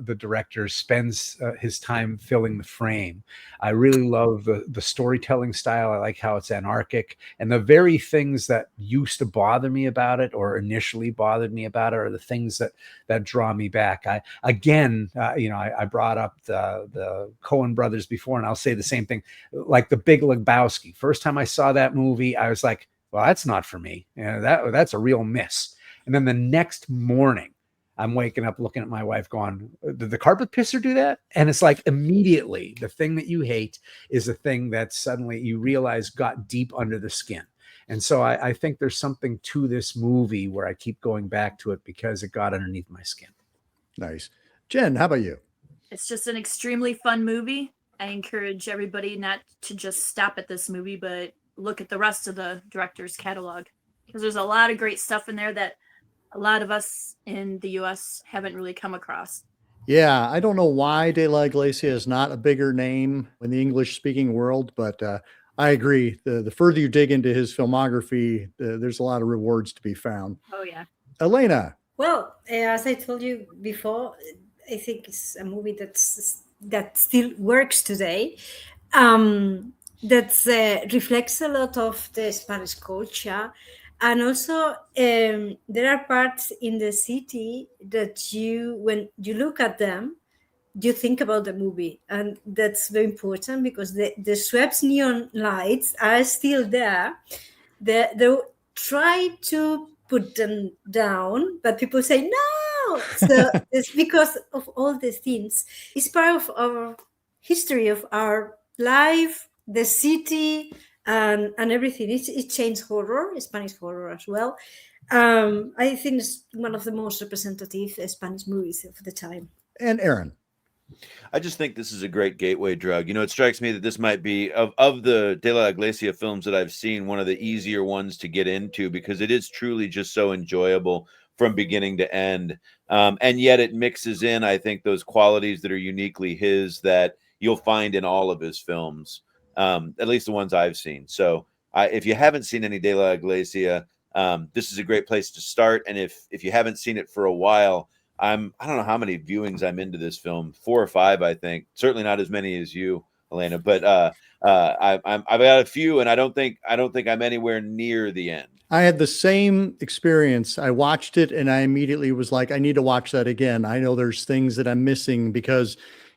the director spends his time filling the frame. I really love the storytelling style. I like how it's anarchic. And the very things that used to bother me about it, or initially bothered me about it, are the things that draw me back. I brought up the Coen brothers before, and I'll say the same thing, like The Big Lebowski. First time I saw that movie, I was like, well, that's not for me. That's a real miss. And then the next morning, I'm waking up looking at my wife going, did the carpet pisser do that? And it's like immediately the thing that you hate is the thing that suddenly you realize got deep under the skin. And so I think there's something to this movie where I keep going back to it because it got underneath my skin. Nice. Jen, how about you? It's just an extremely fun movie. I encourage everybody not to just stop at this movie, but look at the rest of the director's catalog, because there's a lot of great stuff in there that a lot of us in the US haven't really come across. Yeah, I don't know why De La Iglesia is not a bigger name in the English-speaking world, but I agree. The further you dig into his filmography, there's a lot of rewards to be found. Oh, yeah. Elena. Well, as I told you before, I think it's a movie that still works today. That reflects a lot of the Spanish culture. And also, there are parts in the city that when you look at them, you think about the movie. And that's very important because the swept neon lights are still there. They try to put them down, but people say no. So it's because of all these things. It's part of our history, of our life, the city, and everything. It changed horror, Spanish horror as well. I think it's one of the most representative Spanish movies of the time. And Aaron. I just think this is a great gateway drug. You know, it strikes me that this might be of the De La Iglesia films that I've seen, one of the easier ones to get into because it is truly just so enjoyable from beginning to end. And yet it mixes in, I think, those qualities that are uniquely his that you'll find in all of his films, at least the ones I've seen. So if you haven't seen any De La Iglesia, this is a great place to start. And if you haven't seen it for a while, I don't know how many viewings I'm into this film, 4 or 5, I think. Certainly not as many as you, Elena, but I've got a few, and I don't think I'm anywhere near the end. I had the same experience. I watched it and I immediately was like, I need to watch that again. I know there's things that I'm missing because,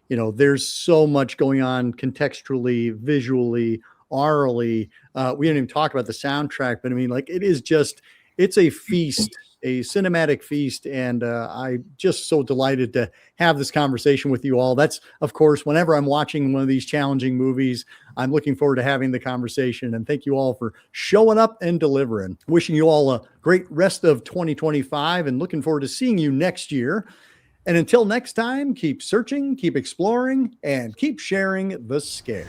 there's so much going on contextually, visually, orally. We didn't even talk about the soundtrack, but I mean, like, it's a feast, a cinematic feast. And I'm just so delighted to have this conversation with you all. That's, of course, whenever I'm watching one of these challenging movies, I'm looking forward to having the conversation. And thank you all for showing up and delivering. Wishing you all a great rest of 2025 and looking forward to seeing you next year. And until next time, keep searching, keep exploring, and keep sharing the scare.